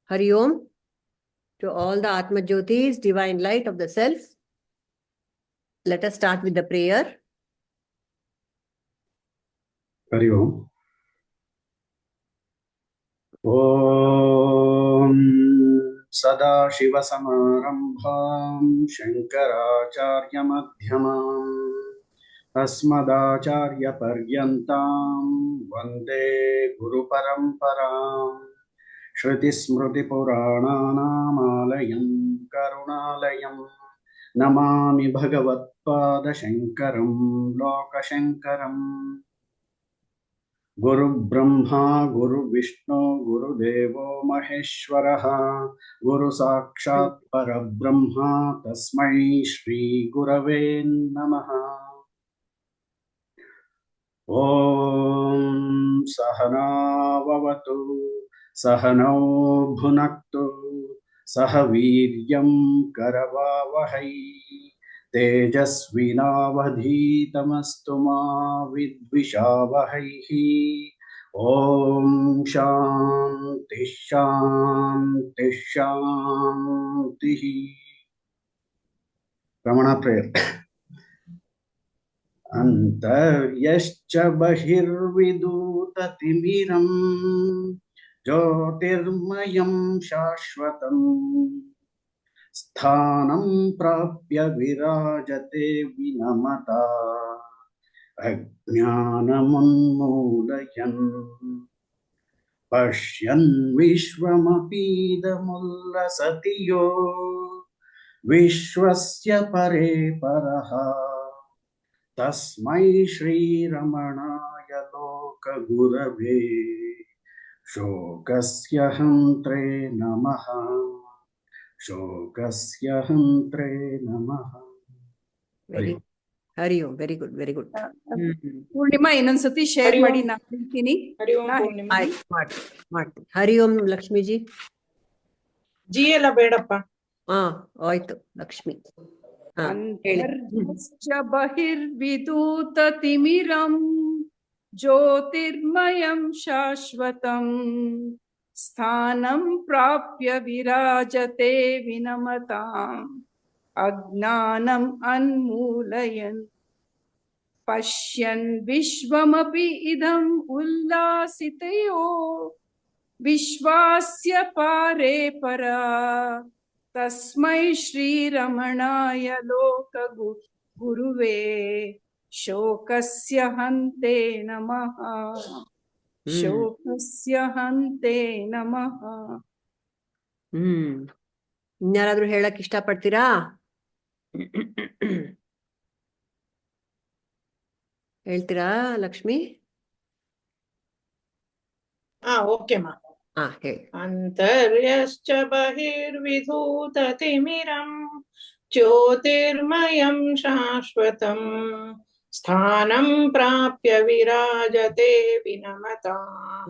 Hari Om to all the Atma Jyotis, divine light of the self. Let us start with the prayer. Hari Om. Om Sadashiva Samarambham Shankaracharya Madhyamam Asmadacharya Paryantam Vande Guru Paramparam Shruti Smruti Purananam Alayam Karunalayam Namami Bhagavat Pada Shankaram Loka Shankaram Guru Brahma, Guru Vishnu, Guru Devo Maheshwaraha, Guru Sakshat Parabrahma, Tasmai Shri Gurave Namaha. Om Sahana Vavatu, Sahanau Bhunaktu, Sahaviryam Karavavahai. Tejasvinavadhitamastu ma vidvishavahaihi. Om Shanti Shanti Shanti. Ramana prayer. Antaryascha bahirviduta timiram jyotirmayam shashvatam Sthanam prapya virajate vinamata ajnanamunmulayan pashyan vishvamapidamullasatiyo vishvasya pare paraha tasmai shri ramanaya loka gurave shokasya hantre namaha Shokasya hantre namaha. Very good. Hari Om. Very good. Very good. Purnima inansati share ಮಾಡಿ ನಾನು ಹೇಳ್ತೀನಿ. Hari Om Purnima. Hari Om Lakshmi ji. G ಎಲ್ಲ ಬೇಡಪ್ಪ. ಆಯ್ತು Lakshmi. ಅಂತರ್ಯಶ್ಚ ಬಹಿರ್ವಿದೂತ ತಿಮಿರಂ ಜ್ಯೋತಿರ್ಮಯಂ ಶಾಶ್ವತಂ Sthanam prapya virajate vinamatam Ajnanam anmulayan Pashyan vishvamapi idam ullasitayo Vishvasya pare para Tasmai Shri Ramanaya Loka Guruve Shokasya hante namaha Shokasya hante namaha. ಇನ್ಯಾರಾದ್ರೂ ಹೇಳಕ್ ಇಷ್ಟಪಡ್ತೀರಾ? ಹೇಳ್ತೀರಾ Lakshmi? Okay ಮಾ. ಹೇಳಿ. ಅಂತರ್ಯಶ್ಚ ಬಹಿರ್ವಿಧೂತ ತಿಮಿರಂ ಜ್ಯೋತಿರ್ಮಯಂ ಶಾಶ್ವತಂ Sthanam prapya virajate vinamatam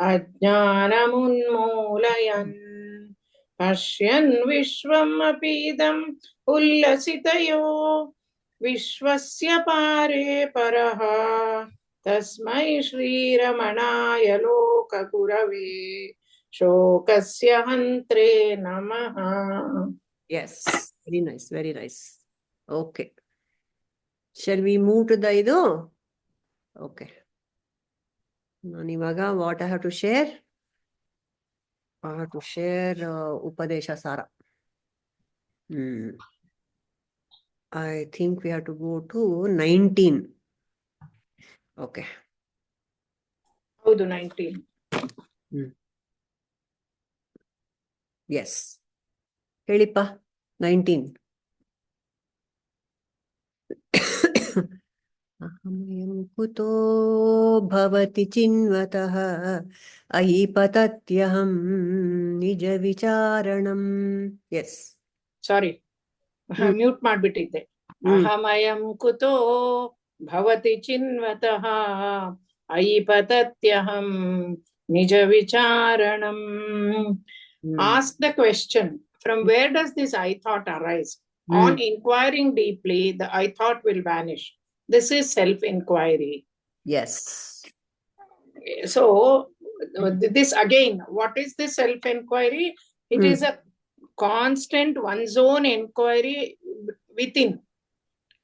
ajnanamunmulayan pashyan vishvamapidam ullasitayo vishvasya pare paraha tasmai shri ramanaya loka gurave shokasya hantre namaha. Yes, very nice, very nice. Okay. Shall we move to the idu? Okay. Nanivaga, what I have to share? I have to share Upadesa Sara. I think we have to go to 19. Okay. ಹೌದು 19. Yes. ಹೇಳಿಪ್ಪ 19. Ahamayaṃ kuto bhavati cinvataḥ ahi patatyahaṃ nijavicāraṇam. Yes. Sorry. Mute ಮಾಡ್ಬಿಟ್ಟಿದ್ದೆ. Ahamayaṃ kuto bhavati cinvataḥ ahi patatyahaṃ nijavicāraṇam. Ask the question, from where does this I thought arise? On inquiring deeply, the I thought will vanish. This is self-inquiry. Yes. So this again, what is the self-inquiry? It is a constant one's own inquiry within.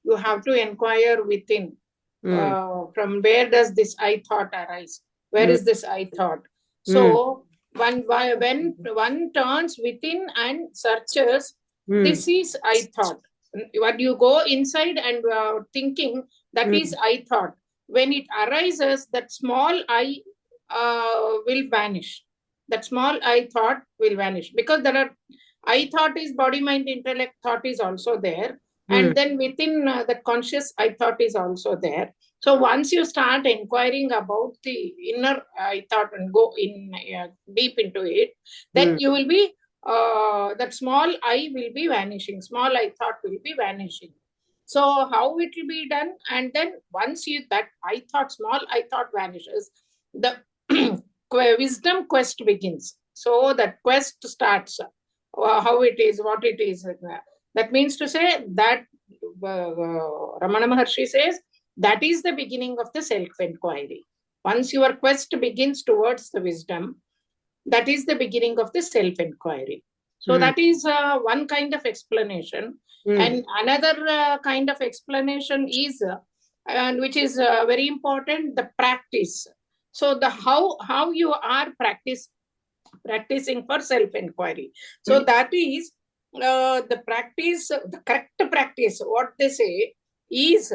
You have to inquire within. From where does this I thought arise? Where is this I thought? So when one turns within and searches, this is I thought. When you go inside and thinking, that is I thought. When it arises, that small I will vanish. That small I thought will vanish, because there are I thought is body, mind, intellect thought is also there. And then within that conscious I thought is also there. So once you start inquiring about the inner I thought and go in deep into it, then you will be, that small I will be vanishing. Small I thought will be vanishing. So how it will be done? And then once you that I thought, small I thought vanishes, the wisdom quest begins. So that quest starts. How it is, what it is. That means to say that Ramana Maharshi says that is the beginning of the self-inquiry. Once your quest begins towards the wisdom, that is the beginning of the self-inquiry. So that is one kind of explanation. And another kind of explanation is, and which is very important, the practice. So the how you are practicing for self-inquiry. So that is the practice, the correct practice, what they say is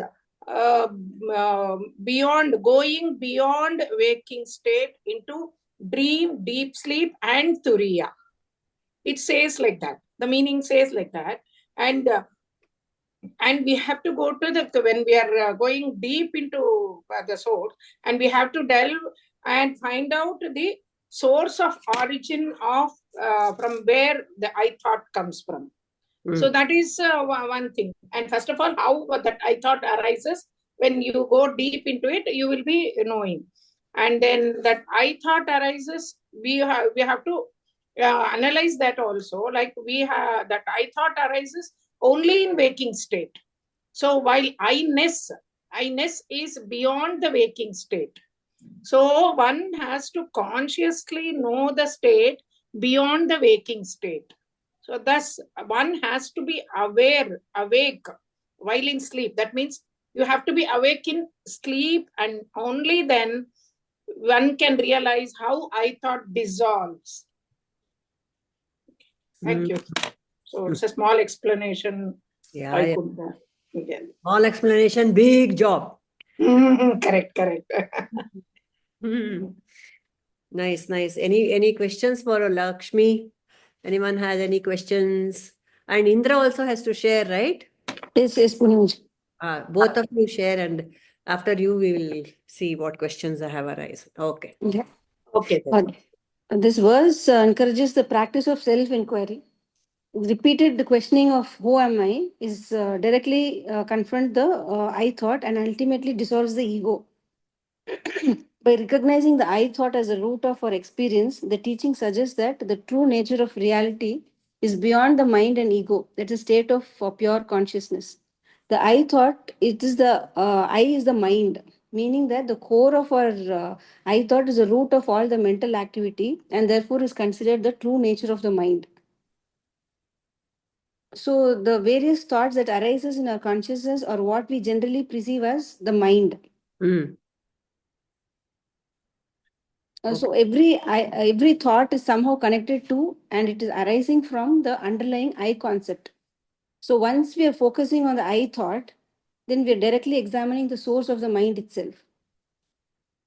going beyond waking state into dream, deep sleep and turiya. It says like that. The meaning says like that. And we have to go to when we are going deep into the source, and we have to delve and find out the source of origin of from where the I thought comes from. So that is one thing. And first of all, how that I thought arises, when you go deep into it, you will be knowing. And then that I thought arises, we have to analyze that also. Like we have that I thought arises only in waking state. So while I-ness is beyond the waking state. So one has to consciously know the state beyond the waking state. So thus one has to be awake while in sleep. That means you have to be awake in sleep, and only then one can realize how I thought dissolves. Thank you. So it's a small explanation. Yeah. Could, Small explanation, big job. Correct. Nice. Any questions for Lakshmi? Anyone has any questions? And Indra also has to share, right? Yes, Punaj. Both of you share, and after you, we will see what questions have arisen. Okay. Yeah. Okay. This verse encourages the practice of self-inquiry. Repeated questioning of who am I is directly confront the I thought and ultimately dissolves the ego. By recognizing the I thought as a root of our experience, the teaching suggests that the true nature of reality is beyond the mind and ego. That's a state of pure consciousness. The I thought, it is the I is the mind, meaning that the core of our I thought is the root of all the mental activity, and therefore is considered the true nature of the mind. So the various thoughts that arises in our consciousness are what we generally perceive as the mind. So every thought is somehow connected to, and it is arising from the underlying I concept. So once we are focusing on the I thought, then we are directly examining the source of the mind itself.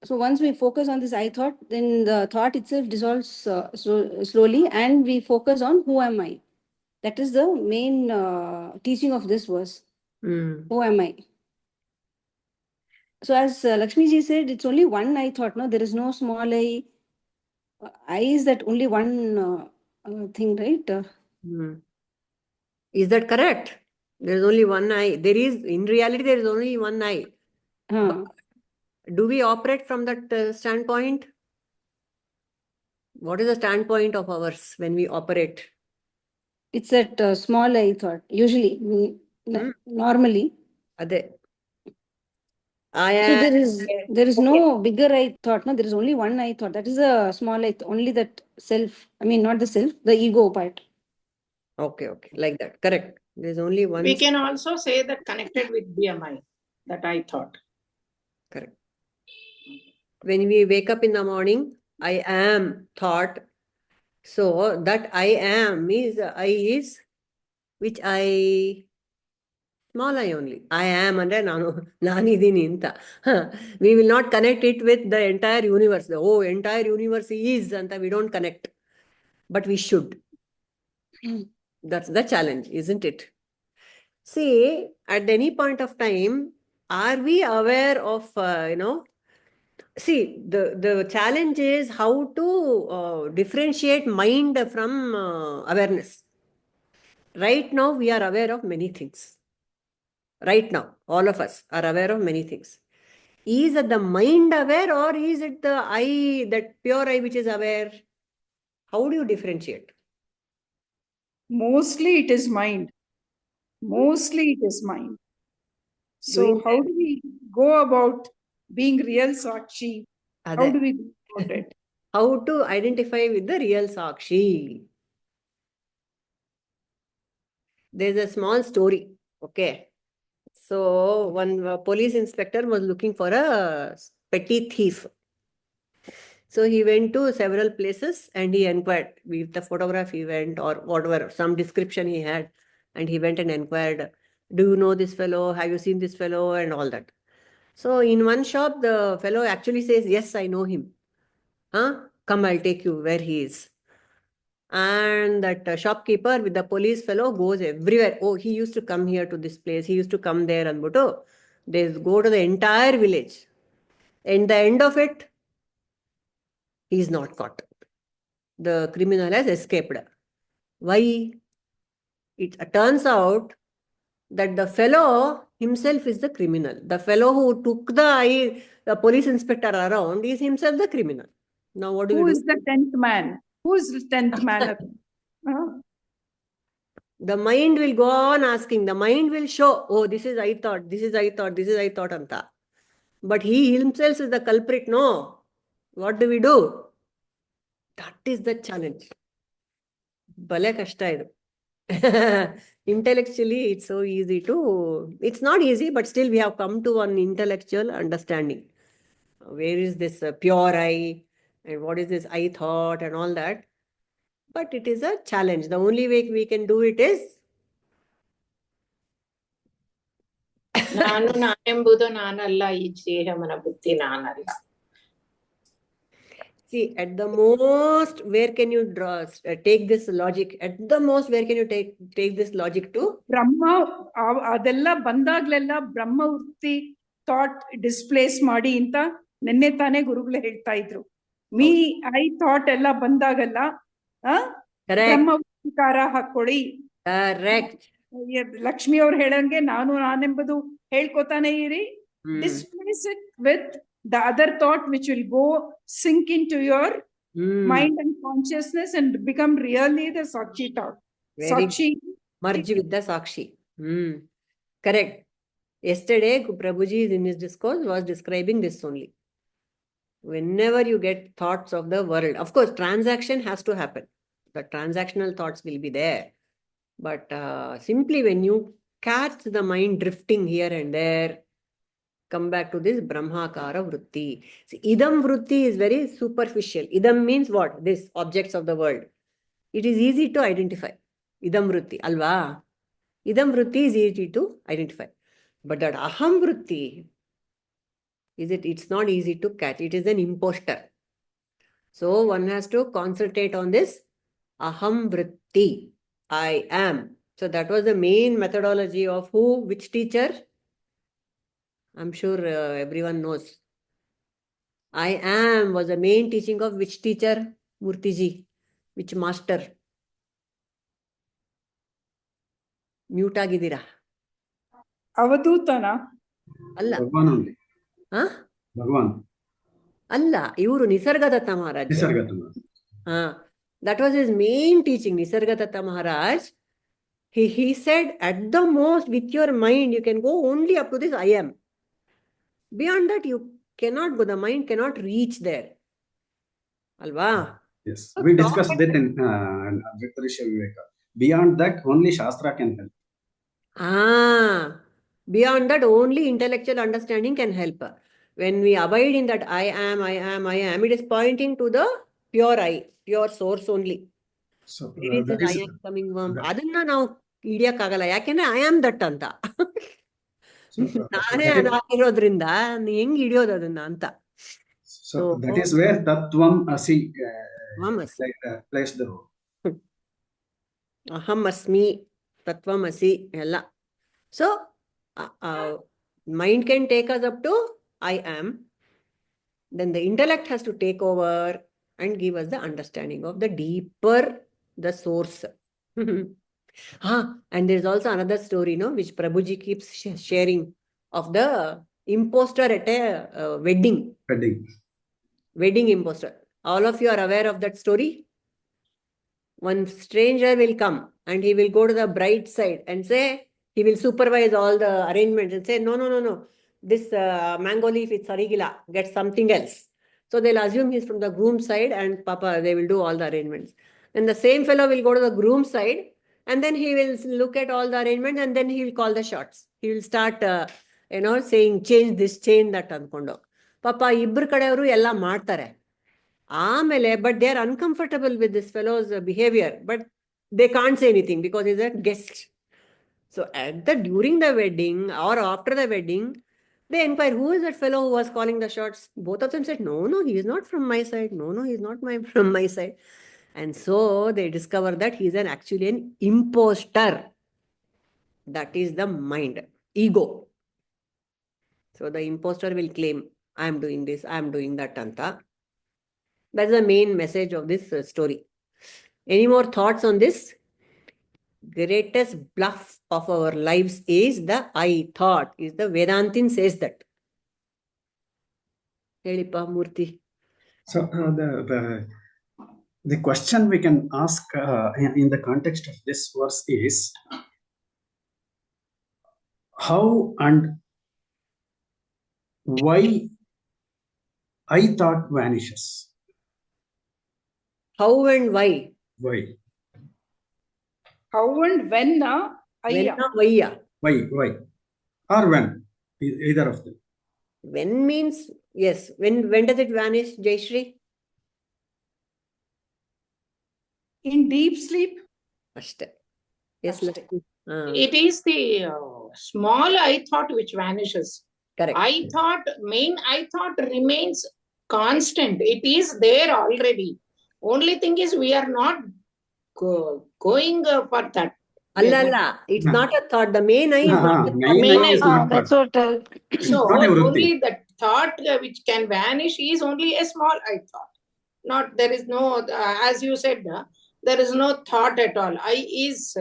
So once we focus on this I thought, then the thought itself dissolves slowly, and we focus on who am I. That is the main teaching of this verse. Who am I? So as Lakshmi ji said, it's only one I thought, no? There is no small I. I is that only one thing, right? Is that correct? There is only one I. In reality, there is only one I. Do we operate from that standpoint? What is the standpoint of ours when we operate? It's that small I thought, usually, normally. Ade. I So am. there is no bigger I thought. No, there is only one I thought. That is a small I. Only that self. I mean, not the self, the ego part. Okay, like that. Correct. There's only one. We can also say that connected with BMI, that I thought. Correct. When we wake up in the morning, I am thought. So that I am is I is which I small I only. I am and nanidini anta. We will not connect it with the entire universe. The entire universe is anta. We don't connect, but we should. That's the challenge, isn't it? See, at any point of time, are we aware of See, the challenge is how to differentiate mind from awareness. Right now, we are aware of many things. Right now, all of us are aware of many things. Is it the mind aware or is it the I, that pure I which is aware? How do you differentiate? Mostly it is mind. Mostly it is mind. So how do we go about being real Sakshi? How do we go about it? How to identify with the real Sakshi? There's a small story. Okay. So one police inspector was looking for a petty thief. So he went to several places and he inquired with the photograph event or whatever, some description he had. And he went and inquired, do you know this fellow? Have you seen this fellow? And all that. So in one shop, the fellow actually says, yes, I know him. Come, I'll take you where he is. And that shopkeeper with the police fellow goes everywhere. Oh, he used to come here to this place. He used to come there and they go to the entire village. And the end of it, he is not caught. The criminal has escaped. Why? It turns out that the fellow himself is the criminal. The fellow who took the police inspector around is himself the criminal. Now what do we do? Who is the 10th man? Who is the 10th man? The mind will go on asking. The mind will show, oh, this is I thought, this is I thought, this is I thought, anta. But he himself is the culprit. No. What do we do? That is the challenge. Bale kashta idu. Intellectually, it's so easy to... It's not easy, but still we have come to an intellectual understanding. Where is this pure I? And what is this I thought and all that? But it is a challenge. The only way we can do it is... ನಾನು ನಾನೆಂಬುದು ನಾನಲ್ಲ ಈ ದೇಹಮನ ಬುದ್ಧಿ ನಾನಲ್ಲ. See, at the most, where can you take this logic? At the most, where can you take this logic to? ಬ್ರಹ್ಮ ಅದೆಲ್ಲ ಬಂದಾಗ್ಲೆಲ್ಲ ಬ್ರಹ್ಮ ವೃತ್ತಿ thought displays ಮಾಡಿ ಅಂತ ನಿನ್ನೆ ತಾನೇ ಗುರುಗಳು ಹೇಳ್ತಾ ಇದ್ರು. ಮೀ ಐ ಥಾಟ್ ಎಲ್ಲ ಬಂದಾಗಲ್ಲ ಬ್ರಹ್ಮ ವೃತ್ತಿಕಾರ ಹಾಕೊಳ್ಳಿ. ಲಕ್ಷ್ಮಿ ಅವ್ರು ಹೇಳಂಗೆ ನಾನೆಂಬುದು ಹೇಳ್ಕೊತಾನೆ ಇರಿ. Displace it with the other thought which will go sink into your mind and consciousness and become really the Sakshi thought. Sakshi. Merge with the Sakshi. Correct. Yesterday, Prabhuji in his discourse was describing this only. Whenever you get thoughts of the world, of course, transaction has to happen. The transactional thoughts will be there. But simply when you catch the mind drifting here and there, come back to this Brahmakara Vritti. See, Idam Vritti is very superficial. Idam means what? This, objects of the world. It is easy to identify. Idam Vritti, alva? Idam Vritti is easy to identify. But that Aham Vritti, it's not easy to catch. It is an imposter. So one has to concentrate on this Aham Vritti. I am. So that was the main methodology of who? Which teacher? I'm sure everyone knows. I am was the main teaching of which teacher? Murtiji. Which master? Mute agidira. Avadutana. Allah. Bhagwan only. Huh? Bhagwan. Allah. Ivuru Nisargadatta Maharaj. Nisargadatta Maharaj. That was his main teaching, Nisargadatta Maharaj. He said, at the most, with your mind, you can go only up to this I am. Beyond that, you cannot go, the mind cannot reach there. Alva? Yes, So we thought- discussed that in Advaita Viveka. Beyond that, only Shastra can help. Beyond that, only intellectual understanding can help. When we abide in that I am, it is pointing to the pure I, pure source only. So Where is that this is I am coming from? that- ಅದನ್ನ ನಾವು ಹಿಡಿಯಕ್ಕಾಗಲ್ಲ ಯಾಕೆಂದ್ರೆ I am that ಅಂತ so, ನಾನೇ that is- ಅದಾಗಿರೋದ್ರಿಂದ ಹೆಂಗ್ ಹಿಡಿಯೋದು ಅದನ್ನ ಅಂತ. so that is where Tattvam Asi Tvamasi. plays the role. ಅಹಂ ಅಸ್ಮಿ ತತ್ವಮಸಿ ಎಲ್ಲ. So mind can take us up to I am. Then the intellect has to take over and give us the understanding of the deeper, the source. And there's also another story, which Prabhuji keeps sharing of the imposter at a wedding. Wedding imposter. All of you are aware of that story? One stranger will come and he will go to the bride side and say, he will supervise all the arrangements and say, no. This mango leaf is sarigila, get something else. So they'll assume he's from the groom side and Papa, they will do all the arrangements. And the same fellow will go to the groom side and then he will look at all the arrangements and then he will call the shots. He will start, saying, change this, change that. Papa, ಇಬ್ಬರು ಕಡೆಯವರು ಎಲ್ಲ ಮಾಡ್ತಾರೆ. ಆಮೇಲೆ but they are uncomfortable with this fellow's behavior, but they can't say anything because he's a guest. So during the wedding or after the wedding, they inquire, who is that fellow who was calling the shots? Both of them said, no, he is not from my side. No, he is not from my side. And so they discover that he is actually an imposter. That is the mind, ego. So the imposter will claim, I am doing this, I am doing that, anta. That's the main message of this story. Any more thoughts on this? Greatest bluff of our lives is the I thought, is the Vedantin says that. Helipa Murthy. So the question we can ask in the context of this verse is, how and why I thought vanishes? How and why? Why? How and when? Vaya. Why? Or when? Either of them. When means, yes. When does it vanish, Jayashri? In deep sleep. Ashta. Yes, Lakshmi. It is the small I thought which vanishes. Correct. Main I thought remains constant. It is there already. Only thing is we are not going for that. Allah, it's not a thought. The main I is not a thought. Main I is not That's thought. what. So Not a vrutti. only that thought which can vanish is only a small I thought. Not there is no, as you said, there is no thought at all. I is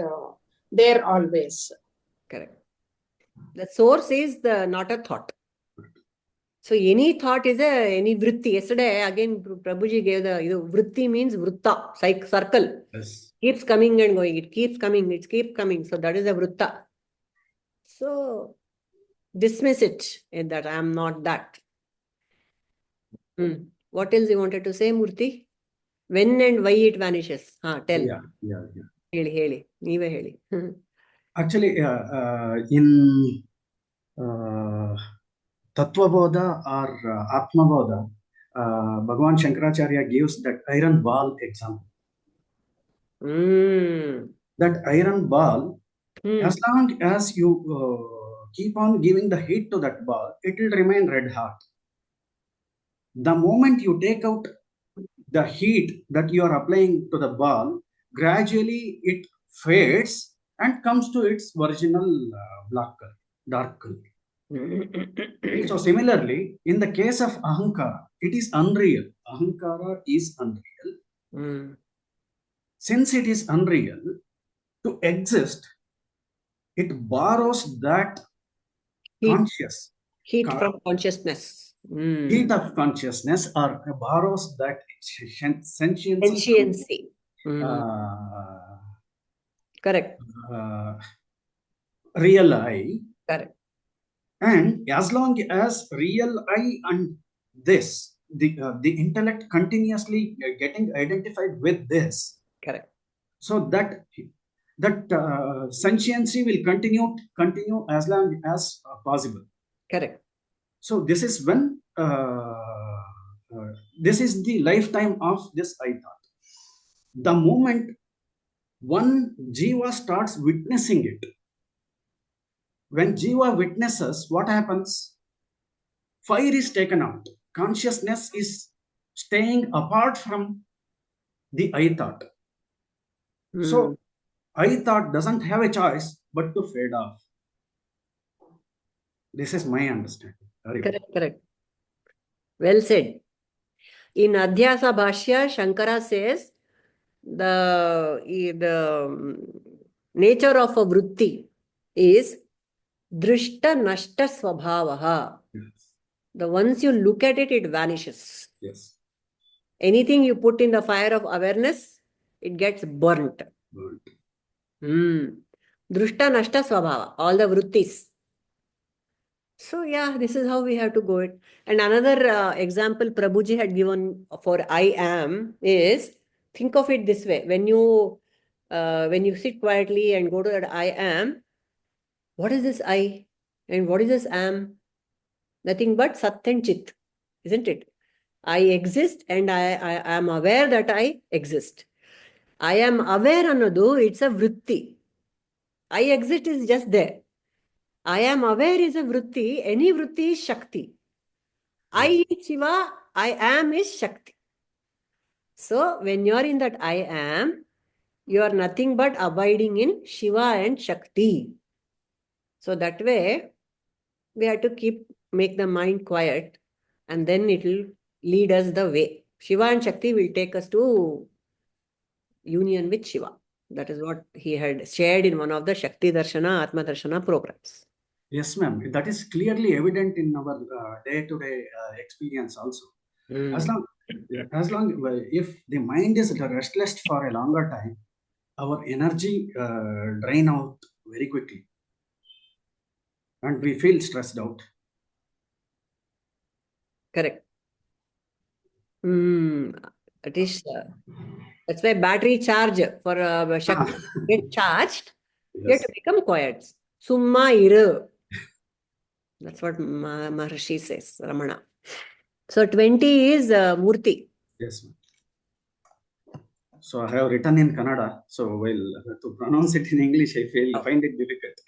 there always. Correct. The source is not a thought. So any thought is any vritti. Yesterday, again, Prabhuji gave the vritti means vrutta, circle. Yes. Keeps coming and going. It keeps coming. It keeps coming. So that is a vrutta. So dismiss it in that I am not that. What else you wanted to say, Murthy? When and why it vanishes? Tell. Yeah. Heli. Neeve heli. Actually, in Tattvabodha or Atmabodha, Bhagavan Shankaracharya gives that iron ball example. That iron ball, as long as you keep on giving the heat to that ball, it will remain red hot. The moment you take out the heat that you are applying to the ball, gradually it fades and comes to its original black color, dark color. So similarly, in the case of ahankara, it is unreal. Ahankara is unreal. Since it is unreal, to exist, it borrows that heat from consciousness. Heat of consciousness, or borrows that sentiency. Correct. Real I. Correct. And as long as real I and this, the intellect continuously getting identified with this, Correct. so that sentiency will continue as long as possible. Correct. So this is when this is the lifetime of this I thought. The moment one jiva starts witnessing it, when jiva witnesses, what happens? Fire is taken out. Consciousness is staying apart from the I thought. So I thought doesn't have a choice but to fade off. This is my understanding. Correct, correct. Well said. In Adhyasa Bhashya, Shankara says the nature of a vritti is drishta nashta svabhavaha. Yes. The once you look at it, it vanishes. Yes. Anything you put in the fire of awareness, it gets burnt. Good. Drishta nashta svabhava, all the vrittis. So yeah, this is how we have to go it. And another example Prabhuji had given for I am is, think of it this way. When you sit quietly and go to that I am, what is this I? And what is this am? Nothing but Sat and Chit, isn't it? I exist and I am aware that I exist. I am aware annadu, it's a vritti. I exist is just there. I am aware is a vritti. Any vritti is Shakti. I is Shiva. I am is Shakti. So when you are in that I am, you are nothing but abiding in Shiva and Shakti. So that way, we have to make the mind quiet, and then it will lead us the way. Shiva and Shakti will take us to union with Shiva. That is what he had shared in one of the Shakti Darshana, Atma Darshana programs. Yes, ma'am. That is clearly evident in our day-to-day experience also. As long if the mind is restless for a longer time, our energy drain out very quickly, and we feel stressed out. Correct. It is. That's why battery charge for Shakti get charged. You have to become quiet. Summa iru. That's what Maharshi says, Ramana. So 20 is Murti. Yes, ma'am. So I have written in Kannada. So to pronounce it in English, I find it difficult.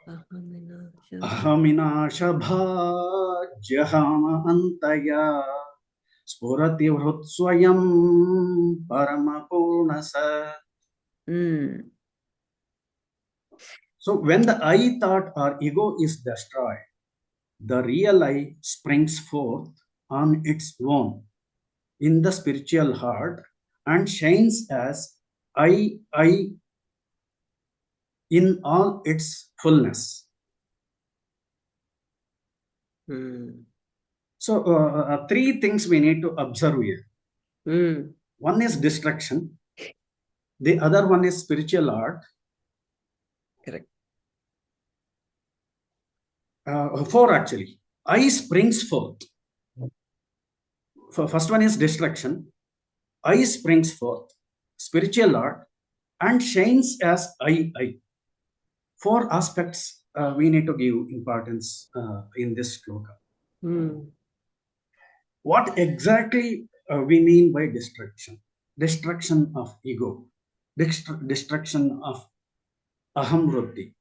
Ahamilīnake'pyalayasattayā bhājyaham Sphurati hṛtsvayaṃ paramapūrṇasat. So when the I thought or ego is destroyed, the real I springs forth on its own in the spiritual heart and shines as I in all its fullness. So three things we need to observe here. One is destruction. The other one is spiritual art. Correct. 4 actually. I springs forth. First one is destruction. I springs forth. Spiritual art and shines as I. 4 aspects we need to give importance in this shloka. What exactly we mean by destruction? Destruction of ego. Destruction of Aham.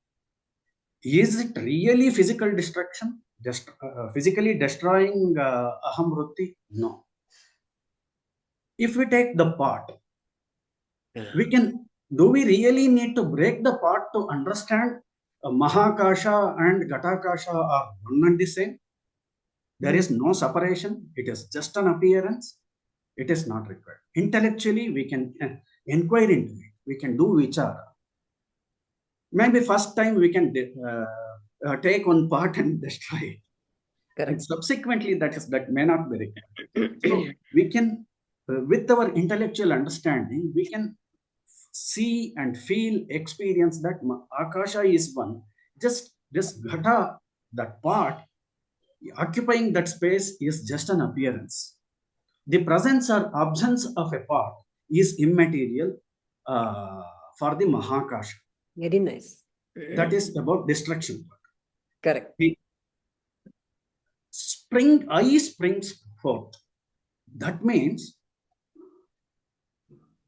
Is it really physical destruction? Just physically destroying Aham? No. If we take the pot, do we really need to break the pot to understand Mahakasha and Ghatakasha are one and the same? There is no separation. It is just an appearance. It is not required. Intellectually, we can inquire into it. We can do vichara. Maybe first time we can take one part and destroy it. Correct. And subsequently, that may not be required. So we can, with our intellectual understanding, we can see and feel, experience that Akasha is one. Just this ghata, that part, occupying that space is just an appearance. The presence or absence of a part is immaterial for the Mahakasha. Very nice. That is about destruction. Correct. The I springs forth. That means,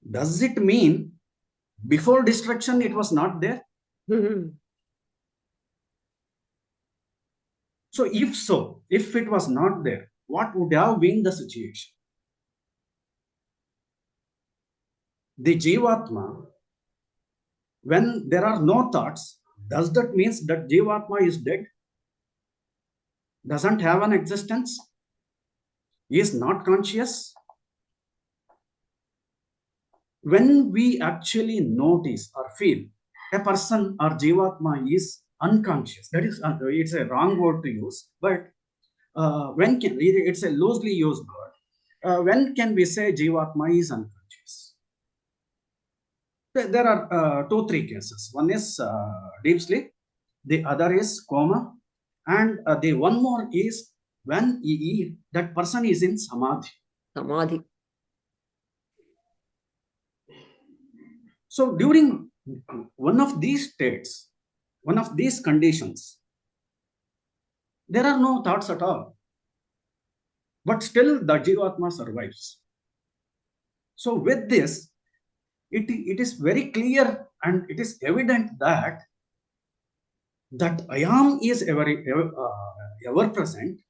does it mean before destruction it was not there? So, if it was not there, what would have been the situation? The Jivatma, when there are no thoughts, does that mean that Jivatma is dead? Doesn't have an existence? Is not conscious? When we actually notice or feel a person or Jivatma is unconscious, that is, it's a wrong word to use, but it's a loosely used word. When can we say Jivatma is unconscious? There are 2-3 cases. One is deep sleep, the other is coma, and the one more is when that person is in samadhi. Samadhi. So during one of these states, one of these conditions, there are no thoughts at all, but still the Jivatma survives. So with this, it is very clear and it is evident that I am is ever present,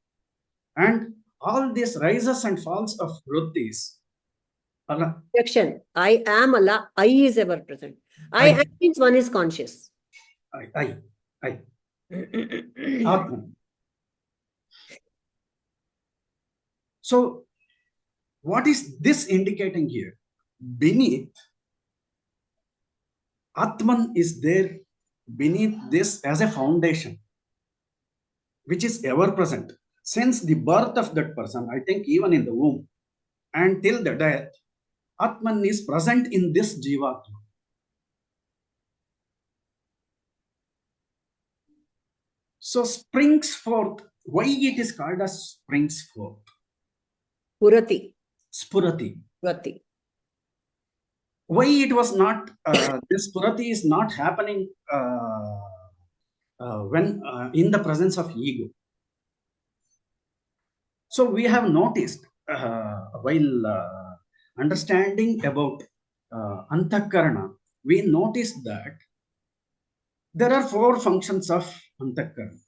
and all these rises and falls of vrittis. Action. I am Allah. I is ever present. I am means one is conscious. I. Atman. So, what is this indicating here? Beneath, Atman is there beneath this as a foundation, which is ever present. Since the birth of that person, I think even in the womb, and till the death, Atman is present in this Jivatma. So springs forth. Why it is called as springs forth? Sphurati. Sphurati. Why it was not, this Sphurati is not happening when in the presence of ego. So we have noticed while understanding about Antakarana, we noticed that there are 4 functions of Antakarana.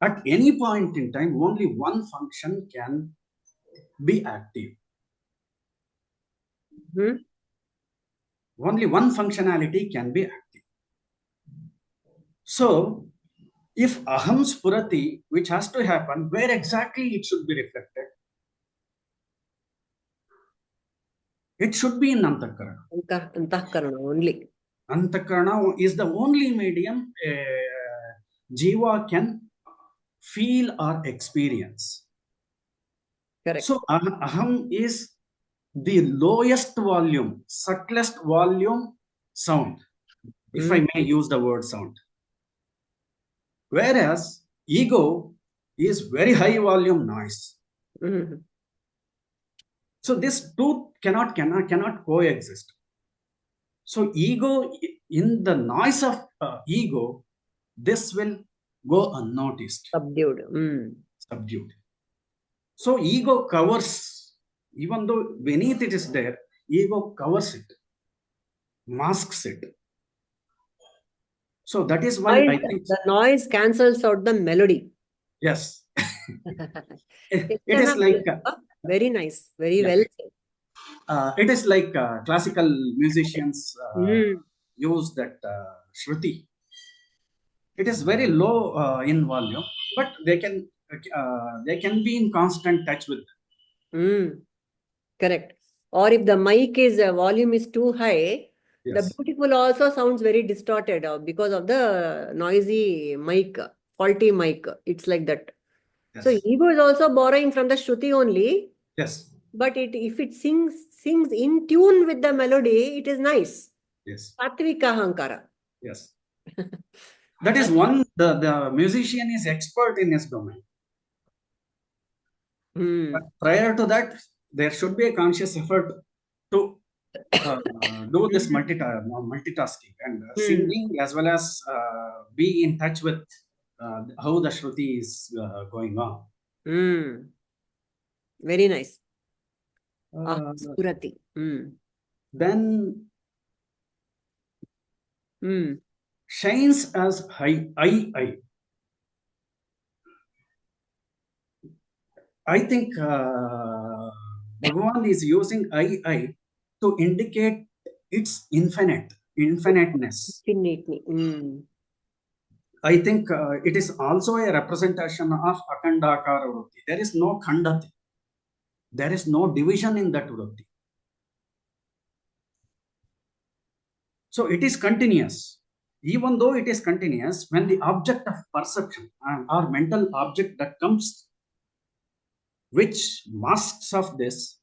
At any point in time, only one function can be active. Only one functionality can be active. So, if Aham Sphurati, which has to happen, where exactly it should be reflected? It should be in Antakarana. Antakarana only. Antakarana is the only medium Jiva can feel or experience. Correct. So, Aham is the lowest volume, subtlest volume sound, if I may use the word sound. Whereas ego is very high volume noise. So this two cannot coexist. So ego, in the noise of ego, this will go unnoticed. Subdued. So ego covers, even though beneath it is there, ego covers it, masks it. So that is why I think the noise cancels out the melody. Yes. It is like very nice, very well said. It is like classical musicians use that Shruti. It is very low in volume, but they can be in constant touch with them. Correct. Or if the mic is volume is too high, yes, the beautiful also sounds very distorted because of the noisy mic, faulty mic. It's like that. yes. So ego is also borrowing from the Shruti only. Yes. But if it sings in tune with the melody, it is nice. Yes. Satvika ahaṃkara. Yes. That is one, the musician is expert in his domain. But prior to that, there should be a conscious effort to do this multitasking and singing, as well as be in touch with how the Shruti is going on. Very nice. Sphurati. Then shines as I. I think Bhagavan is using I to indicate its infiniteness. I think it is also a representation of akhandakara vritti. There is no khandati. There is no division in that vritti. So it is continuous. Even though it is continuous, when the object of perception or mental object that comes, which masks of this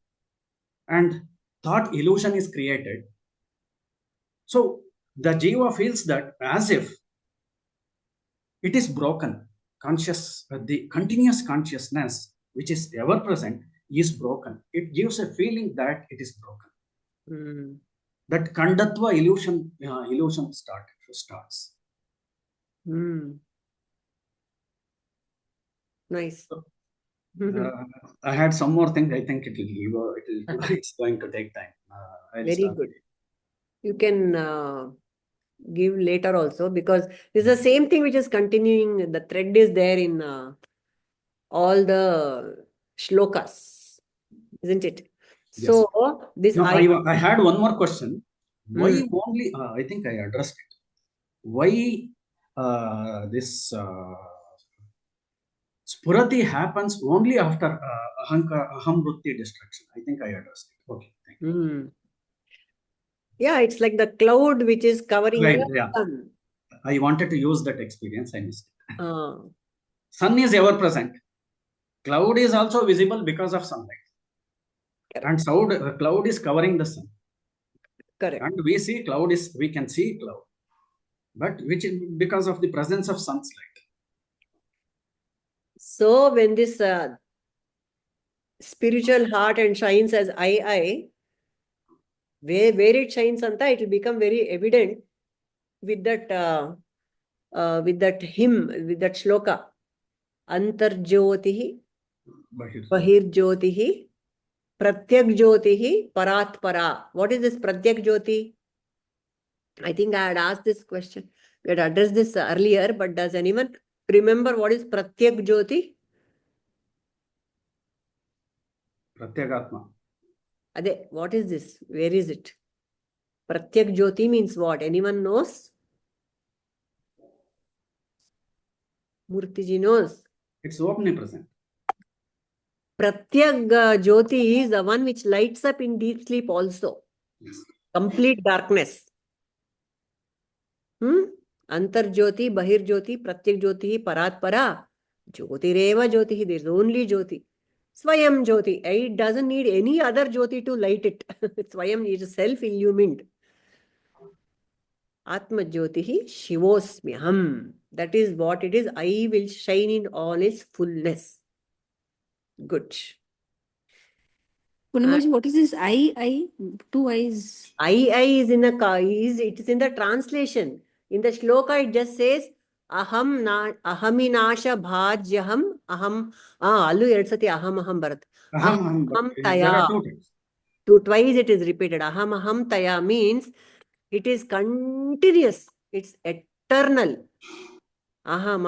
and thought illusion is created, so the jiva feels that as if it is broken. The continuous consciousness, which is ever present, is broken. It gives a feeling that it is broken. That kandatva illusion starts. Nice. I had some more things. I think it's going to take time. Very good. You can give later also, because it's the same thing which is continuing. The thread is there in all the shlokas, isn't it? Yes. So this I had one more question. Why only? I think I addressed it. Why this Sphurati happens only after aham vritti destruction? I think I addressed it. Okay, thank you. Yeah, it's like the cloud which is covering the sun. I wanted to use that experience. I missed it. Sun is ever present. Cloud is also visible because of sunlight. Correct. And cloud is covering the sun. Correct. And we can see cloud, but which is because of the presence of sun's light. So when this spiritual heart and shines as I, where it shines, Anta, it will become very evident with that hymn, with that shloka. Antarjyotihi, bahirjyotihi, pratyak jyotihi, paratpara. What is this pratyak jyoti? I think I had asked this question. We had addressed this earlier, but does anyone remember what is pratyak jyoti? Pratyagatma. What is this? Where is it? Pratyak jyoti means what? Anyone knows? Murtiji knows. It's omnipresent. Pratyak jyoti is the one which lights up in deep sleep also. Yes. Complete darkness. Antarjyoti, bahirjyoti, pratyak jyoti, paratpara. Jyotireva jyoti. There is only jyoti. Svayam jyoti. It doesn't need any other jyoti to light it. Swayam is self-illumined. Atma jyotihi shivosmyaham. That is what it is. I will shine in all its fullness. Good. Purnamaji, what is this I? Two eyes. I is in it is in the translation. In the shloka, it just says ahaminasha bhājyaham allu ersati ahamaham bharat. Ahaṃtayā. Twice it is repeated. Ahamtayā means it is continuous. It's eternal. Aham.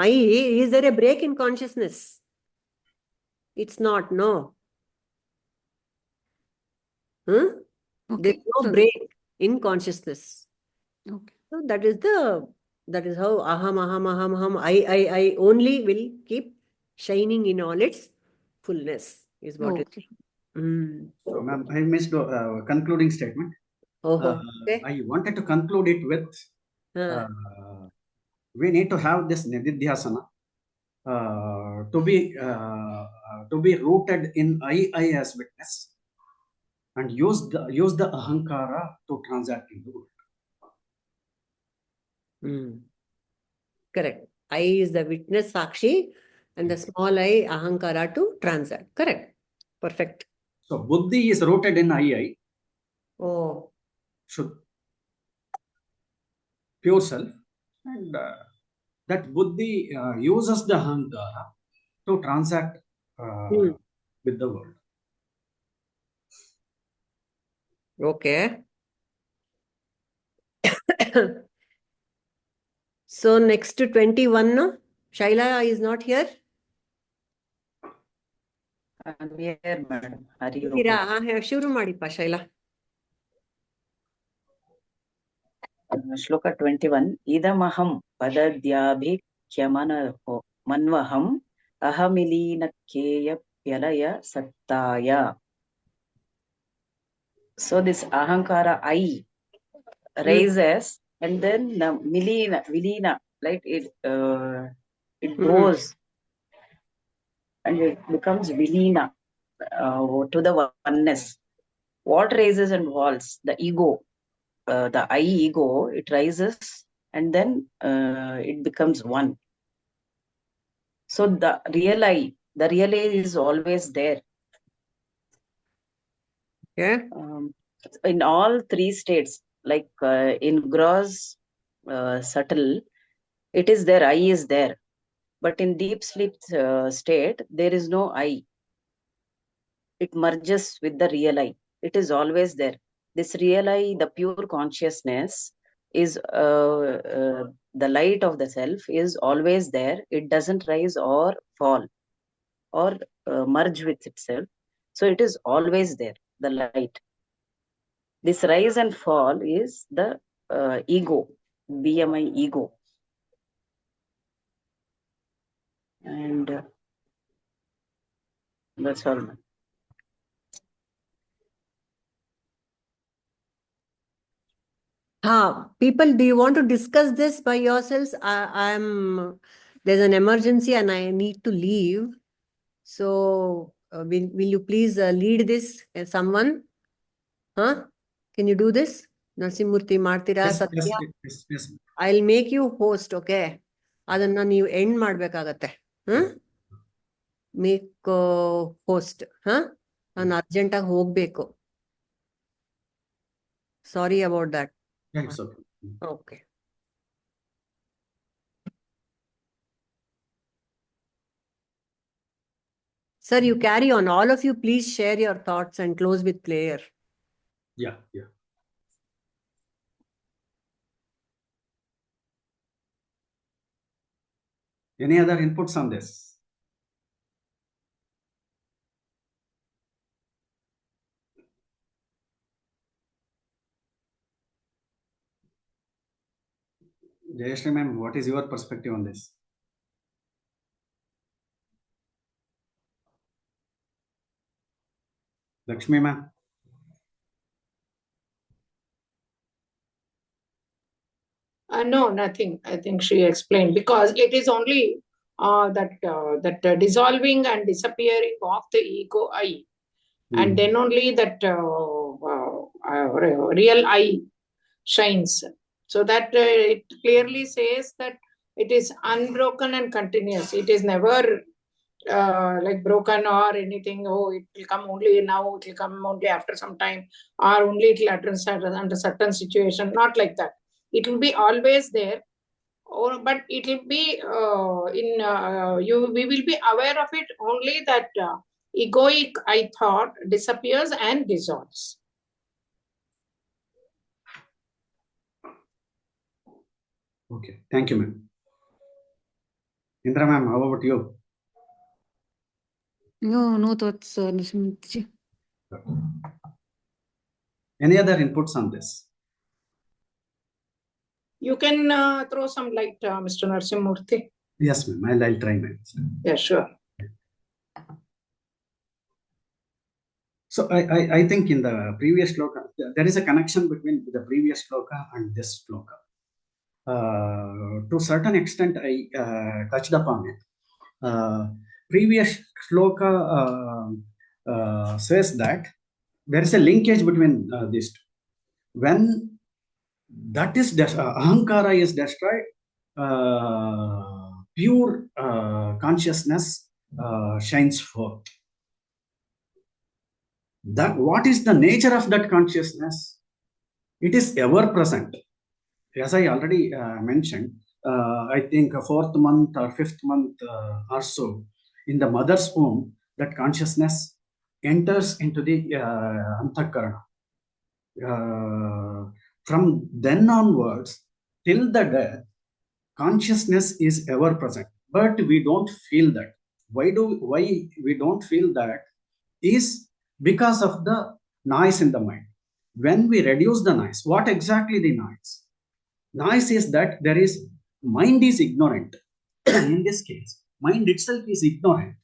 Is there a break in consciousness? It's not, no. Okay. There's no break in consciousness. Okay. So that is how aham, I only will keep shining in all its fullness, is what it is. So, ma'am, I missed a concluding statement. Okay. I wanted to conclude it with we need to have this nididhyasana to be rooted in I as witness, and use the ahaṃkara to transact in the world. Correct. I is the witness, sakshi, and the small I, ahankara, to transact. Correct. Perfect. So buddhi is rooted in I. Oh. Should pure self, and that buddhi uses the ahankara to transact with the world. Okay. So next to 21, no? Shaila is not here. I'm here, madam. Hari Om. Shuru madipa, Shaila. Shloka 21. Idamahaṃ padā'bhikhya manvaham Ahamilīnake'pyalayasattayā. So this ahankara I raises, and then the vilina, like it goes and it becomes vilina to the oneness. What raises and falls? The ego, the I ego, it rises and then it becomes one. So the real I is always there. Yeah. In all three states, like in gross, subtle, it is there, I is there. But in deep sleep state, there is no I. It merges with the real I. It is always there. This real I, the pure consciousness, is the light of the self is always there. It doesn't rise or fall or merge with itself. So it is always there, the light. This rise and fall is the ego, BMI ego. And that's all. People, do you want to discuss this by yourselves? There's an emergency and I need to leave. So will you please lead this? Someone? Huh? Can you do this? Narsimurti Martira Satya. Yes. I'll make you host, okay? Adanna ನೀವು end ಮಾಡಬೇಕಾಗತ್ತೆ. Make host. ನಾನು urgent ಆಗಿ ಹೋಗ್ಬೇಕು. Sorry about that. It's okay. Okay. Sir, you carry on. All of you, please share your thoughts and close with prayer. Yeah. Any other inputs on this? Jayashree ma'am, what is your perspective on this? Lakshmi ma'am? No, nothing. I think she explained, because it is only that dissolving and disappearing of the ego I, and then only that real I shines. So that it clearly says that it is unbroken and continuous. It is never like broken or anything. Oh, it will come only now, it will come only after some time, or only it will address under certain situation. Not like that. It will be always there, but it will be we will be aware of it only that egoic I thought disappears and dissolves. Okay, thank you, ma'am. Indra ma'am, how about you? No thoughts, Nrsimhaji. Any other inputs on this? You can throw some light, Mr. Narsimurthy. Yes, ma'am. I'll try, ma'am. Yeah, sure. So I think in the previous shloka, there is a connection between the previous shloka and this shloka. To a certain extent, I touched upon it. Previous shloka says that there is a linkage between these two. When that is ahankara is destroyed, pure consciousness shines forth. That what is the nature of that consciousness? It is ever present. As I already mentioned, I think a 4th month or 5th month or so, in the mother's womb, that consciousness enters into the antakarana. From then onwards, till the death, consciousness is ever present, but we don't feel that. Why we don't feel that is because of the noise in the mind. When we reduce the noise, what exactly the noise? Noise is that there is mind is ignorant. In this case, mind itself is ignorant.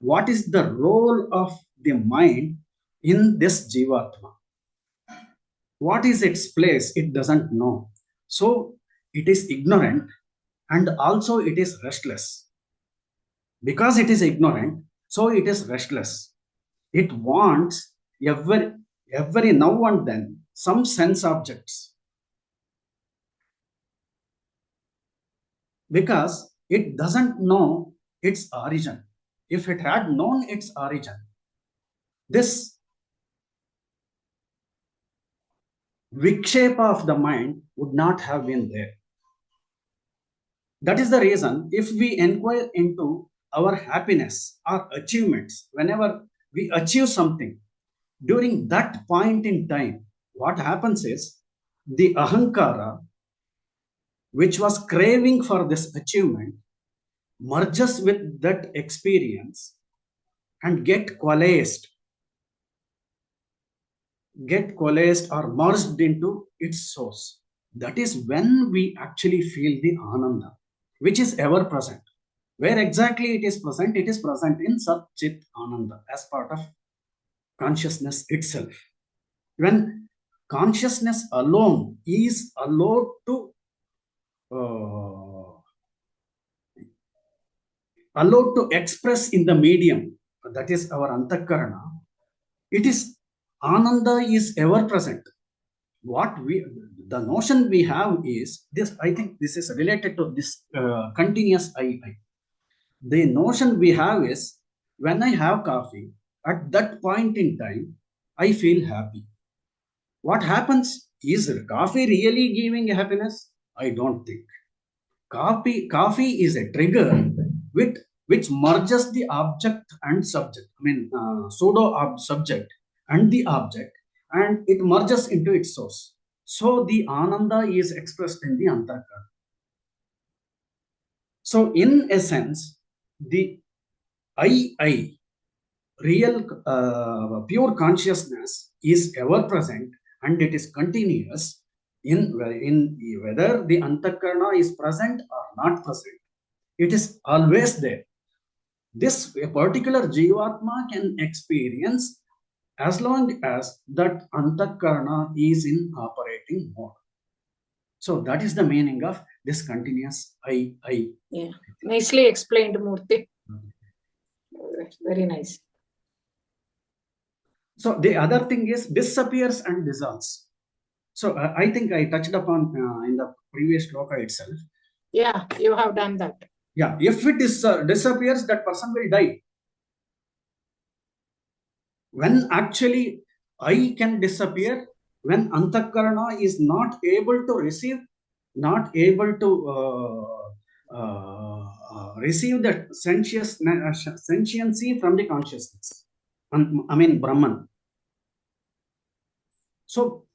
What is the role of the mind in this jivatma? What is its place? It doesn't know. So it is ignorant, and also it is restless. Because it is ignorant, so it is restless. It wants every now and then some sense objects. Because it doesn't know its origin. If it had known its origin, this vikshepa of the mind would not have been there. That is the reason, if we inquire into our happiness or achievements, whenever we achieve something, during that point in time, what happens is the ahaṃtayā, which was craving for this achievement, merges with that experience and get coalesced or merged into its source. That is when we actually feel the ananda, which is ever present. Where exactly it is present? It is present in Sat Chit Ananda as part of consciousness itself. When consciousness alone is allowed to express in the medium, that is our antakarana, it is ananda is ever present. The notion we have is this. I think this is related to this continuous I. The notion we have is, when I have coffee, at that point in time, I feel happy. What happens? Is coffee really giving happiness? I don't think. Coffee is a trigger which merges the object and subject. I mean, subject and the object, and it merges into its source. So the ananda is expressed in the antakarana. So in a sense, the I, real pure consciousness is ever present, and it is continuous in whether the antakarana is present or not present. It is always there. This particular jivatma can experience as long as that antakarana is in operating mode. So that is the meaning of this continuous I. Yeah, nicely explained, Murthy. Very nice. So the other thing is disappears and dissolves. So I think I touched upon in the previous shloka itself. Yeah, you have done that. Yeah, if it disappears, that person will die. When actually I can disappear, when antakarana is not able to receive, not able to receive that sentiency from the consciousness. I mean Brahman. So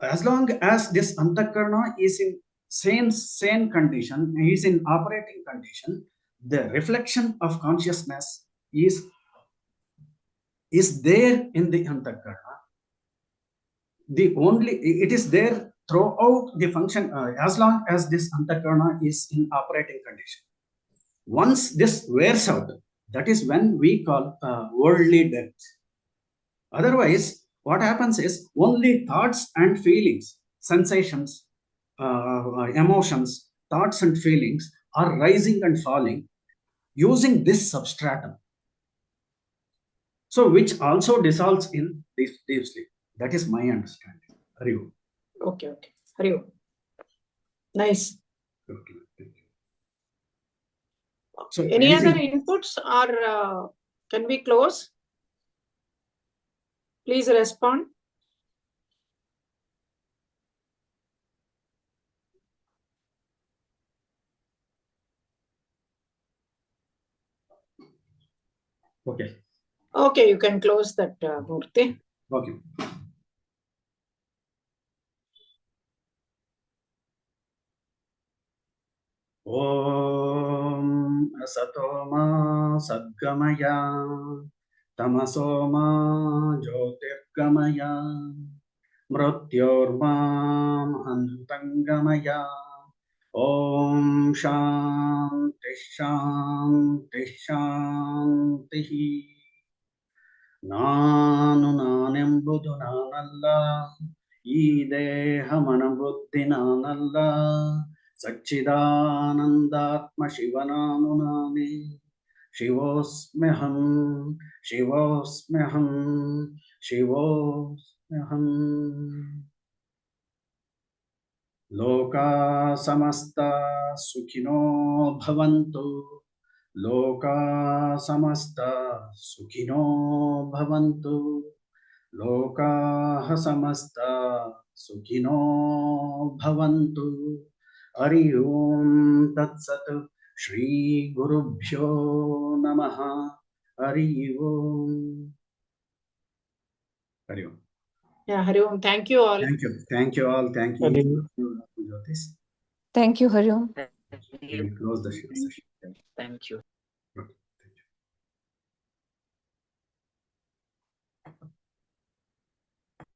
as long as this antakarana is in sane condition, is in operating condition, the reflection of consciousness is there in the antakarana. It is there throughout the function as long as this antakarana is in operating condition. Once this wears out, that is when we call worldly death. Otherwise, what happens is only thoughts and feelings, sensations, emotions, thoughts and feelings are rising and falling using this substratum. So which also dissolves in deep sleep. That is my understanding. Hari Om. Okay. Hari Om. Nice. Okay. Thank you. So Any anything- other inputs, or can we close? Please respond. Okay. Okay, you can close that, Murthy. Okay. Om asatoma sadgamaya tamasoma jyotirgamaya mrityormam antangamaya. Om shanti shanti shanti. ನಾನು ನಾನೆಂಬುದು ನಾನಲ್ಲ, ಈ ದೇಹ ಮನಬುದ್ಧಿ ನಾನಲ್ಲ, ಸಚ್ಚಿದಾನಂದಾತ್ಮ ಶಿವನಾನು ನಾನೇ. ಶಿವೋಸ್ಮ್ಯಹಂ ಶಿವೋಸ್ಮ್ಯಹಂ ಶಿವೋಸ್ಮ್ಯಹಂ. ಲೋಕಾ ಸಮಸ್ತ ಸುಖಿನೋ ಭವಂತು. ಲೋಕಾ ಸಮಸ್ತ ಸುಖಿನೋ ಭವಂತು. ಲೋಕಾಃ ಸಮಸ್ತ ಸುಖಿನೋ ಭವಂತು. ಹರಿ ಓಂ ತತ್ಸತ್. ಶ್ರೀ ಗುರುಭ್ಯೋ ನಮಃ. ಹರಿ ಓಂ. ಹರಿ ಓಂ. Yeah, Hari Om. Thank you all. Thank you. Thank you all. Thank you. Hari Jyotis. Thank you, Hari Om. We will close the session. Thank you.